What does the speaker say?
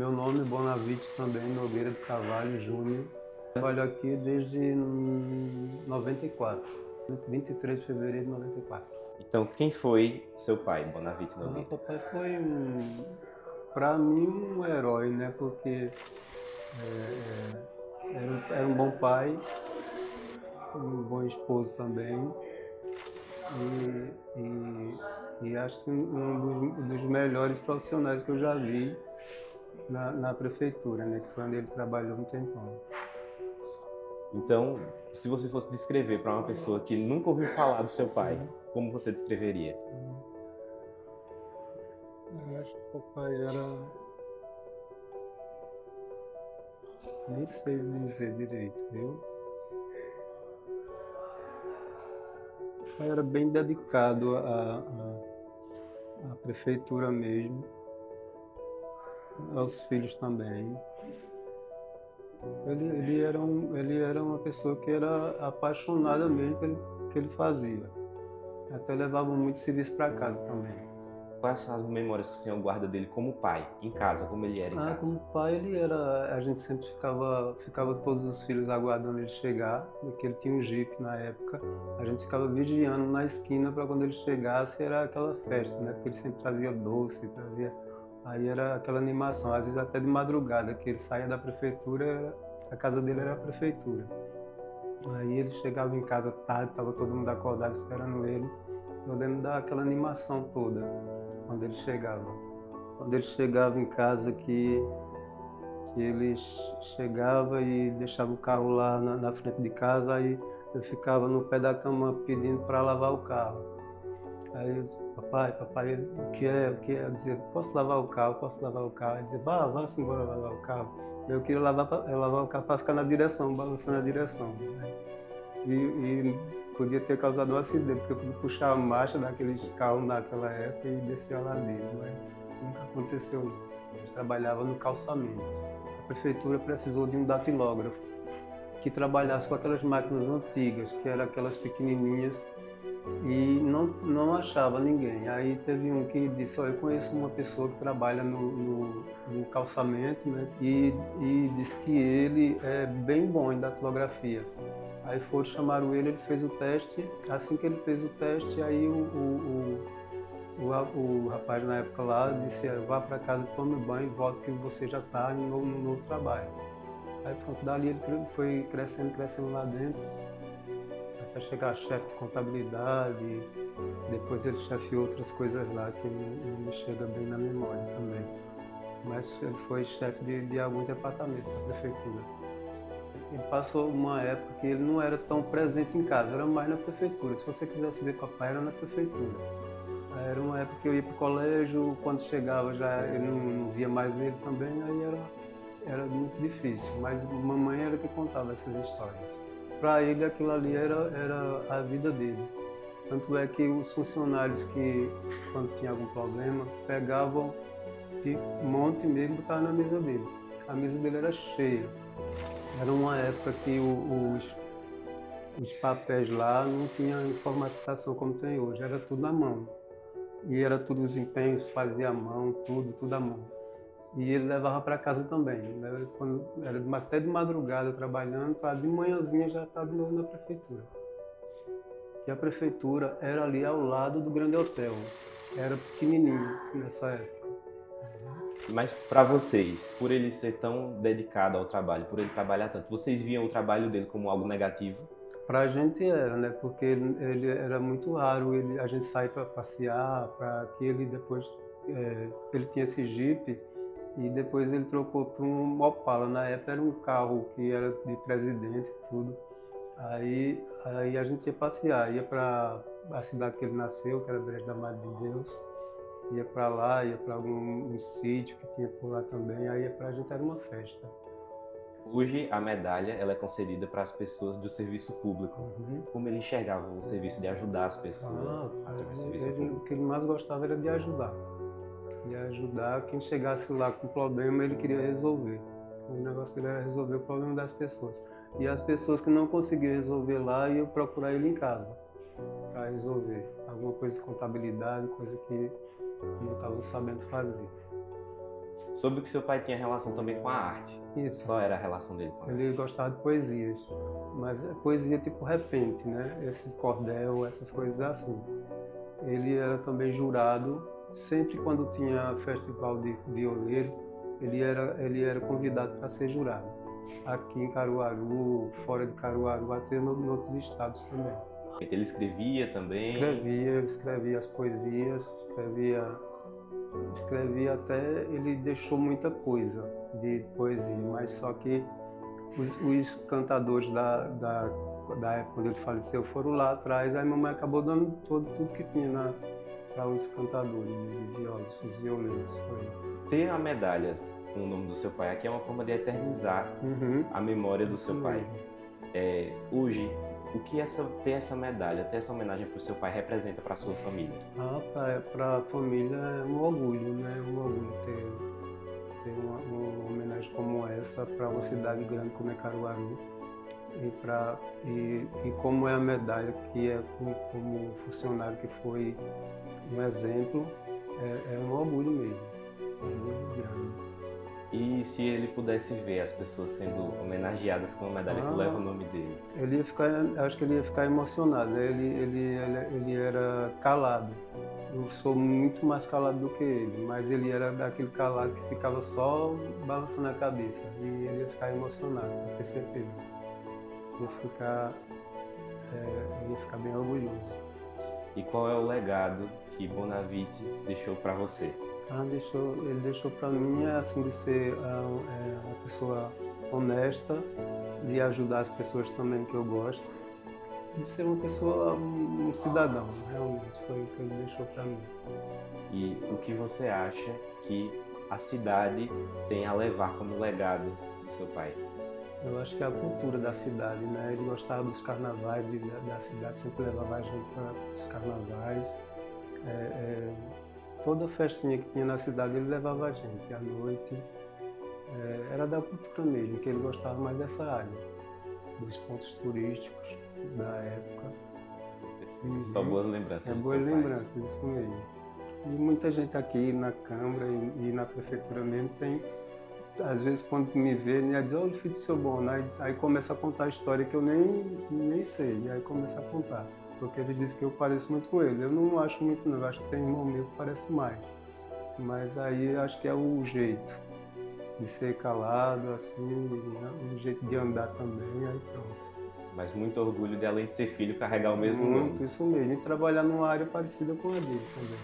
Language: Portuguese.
Meu nome é Bonavite também, Nogueira de Carvalho Júnior. Trabalho aqui desde 94, 23 de fevereiro de 94. Então, quem foi seu pai, Bonavite Meu Nogueira? papai foi, para mim, um herói, né? Porque era um bom pai, um bom esposo também. E acho que um dos melhores profissionais que eu já vi na prefeitura, né? Que foi onde ele trabalhou um tempão. Então, se você fosse descrever para uma pessoa que nunca ouviu falar do seu pai, como você descreveria? Eu acho que o papai era. Nem sei dizer direito, viu? O papai era bem dedicado à prefeitura mesmo, aos filhos também. Ele era uma pessoa que era apaixonada mesmo pelo que ele fazia. Até levava muito serviço para casa também. Quais são as memórias que o senhor guarda dele como pai, em casa, como ele era em casa? Como pai ele era, a gente sempre ficava todos os filhos aguardando ele chegar, porque ele tinha um Jeep na época. A gente ficava vigiando na esquina para quando ele chegasse era aquela festa, né? Porque ele sempre trazia doce, trazia. Aí era aquela animação, às vezes até de madrugada, que ele saía da prefeitura, a casa dele era a prefeitura. Aí ele chegava em casa tarde, estava todo mundo acordado esperando ele. Eu lembro daquela animação toda quando ele chegava. Quando ele chegava em casa que ele chegava e deixava o carro lá na frente de casa, aí eu ficava no pé da cama pedindo para lavar o carro. Aí eu disse, papai, o que é? Eu dizia, posso lavar o carro, posso lavar o carro. Ele dizia, vá-se embora lavar o carro. Eu queria lavar o carro para ficar na direção, balançando a direção, né? E podia ter causado um acidente, porque eu podia puxar a marcha daqueles carros naquela época e descer a ladeira, mas nunca aconteceu. A gente trabalhava no calçamento. A prefeitura precisou de um datilógrafo que trabalhasse com aquelas máquinas antigas, que eram aquelas pequenininhas, e não achava ninguém. Aí teve um que disse, eu conheço uma pessoa que trabalha no calçamento, né? E disse que ele é bem bom em datilografia. Aí foram, chamaram ele fez o teste. Assim que ele fez o teste, aí o rapaz na época lá disse, vá para casa, tome banho, volte que você já está no novo trabalho. Aí pronto, dali ele foi crescendo lá dentro, até chegar a chefe de contabilidade, depois ele chefiou outras coisas lá que não me chega bem na memória também. Mas ele foi chefe de alguns departamentos da prefeitura. Ele passou uma época que ele não era tão presente em casa, era mais na prefeitura. Se você quisesse ver papai, era na prefeitura. Aí era uma época que eu ia para o colégio, quando chegava já eu não via mais ele também, aí era muito difícil. Mas mamãe era que contava essas histórias. Para ele aquilo ali era a vida dele. Tanto é que os funcionários que, quando tinha algum problema, pegavam de monte mesmo e botavam na mesa dele. A mesa dele era cheia. Era uma época que os papéis lá não tinham informatização como tem hoje, era tudo à mão. E era tudo os empenhos, fazia à mão, tudo à mão. E ele levava para casa também, né? Era até de madrugada trabalhando, para de manhãzinha já estar de novo na prefeitura. E a prefeitura era ali ao lado do grande hotel, era pequenininho nessa época. Mas para vocês, por ele ser tão dedicado ao trabalho, por ele trabalhar tanto, vocês viam o trabalho dele como algo negativo? Para a gente era, né? Porque ele era muito raro a gente sair para passear, para que ele depois ele tinha esse Jeep e depois ele trocou para um Opala. Na época era um carro que era de presidente e tudo. Aí a gente ia passear, ia para a cidade que ele nasceu, que era Brejo da Madre de Deus. Ia para lá, ia para algum sítio que tinha por lá também. Aí para a gente era uma festa. Hoje a medalha ela é concedida para as pessoas do serviço público. Uhum. Como ele enxergava o serviço de ajudar as pessoas através do serviço O público? que ele mais gostava era de ajudar. De ajudar quem chegasse lá com problema, ele queria resolver. O negócio dele era resolver o problema das pessoas. E as pessoas que não conseguiam resolver lá iam procurar ele em casa para resolver. Alguma coisa de contabilidade, coisa que não estavam sabendo fazer. Soube que seu pai tinha relação também com a arte. Isso. Qual era a relação dele com a arte? Ele gostava de poesias, mas é poesia tipo repente, né? Esses cordel, essas coisas assim. Ele era também jurado, sempre quando tinha festival de violeiro, ele era convidado para ser jurado. Aqui em Caruaru, fora de Caruaru, até em outros estados também. Ele escrevia também? Escrevia as poesias, escrevia até, ele deixou muita coisa de poesia, mas só que os cantadores da época quando ele faleceu foram lá atrás, aí a mamãe acabou dando tudo que tinha para os cantadores de violas, os violeiros. Ter a medalha com o nome do seu pai aqui é uma forma de eternizar a memória do seu pai. Hoje, o que ter essa medalha, ter essa homenagem para o seu pai representa para a sua família? Para a família é um orgulho, né? É um orgulho ter uma homenagem como essa para uma cidade grande como é Caruaru. E como é a medalha, que é como funcionário que foi um exemplo, é um orgulho mesmo. Um orgulho grande. E se ele pudesse ver as pessoas sendo homenageadas com a medalha que leva o nome dele? Acho que ele ia ficar emocionado, né? Ele era calado. Eu sou muito mais calado do que ele, mas ele era daquele calado que ficava só balançando a cabeça. E ele ia ficar emocionado, com ter certeza. Ia ficar bem orgulhoso. E qual é o legado que Bonavite deixou para você? Ele deixou para mim assim, de ser uma pessoa honesta, de ajudar as pessoas também que eu gosto, de ser uma pessoa, um cidadão, realmente foi o que ele deixou para mim. E o que você acha que a cidade tem a levar como legado do seu pai? Eu acho que é a cultura da cidade, né? Ele gostava dos carnavais da cidade, sempre levava a gente para os carnavais. Toda festinha que tinha na cidade ele levava a gente à noite. Era da cultura mesmo, que ele gostava mais dessa área, dos pontos turísticos da época. Só boas lembranças do boas seu pai. lembranças, isso mesmo. E muita gente aqui na Câmara e na Prefeitura mesmo tem, às vezes quando me vê, né, diz, olha o filho do seu bom, né? Aí começa a contar a história que eu nem sei, aí começa a contar. Porque ele diz que eu pareço muito com ele. Eu não acho muito não, eu acho que tem irmão meu que parece mais. Mas aí acho que é o jeito de ser calado, assim, o jeito de andar também, aí pronto. Mas muito orgulho de, além de ser filho, carregar o mesmo nome. Muito, isso mesmo. E trabalhar numa área parecida com a dele também.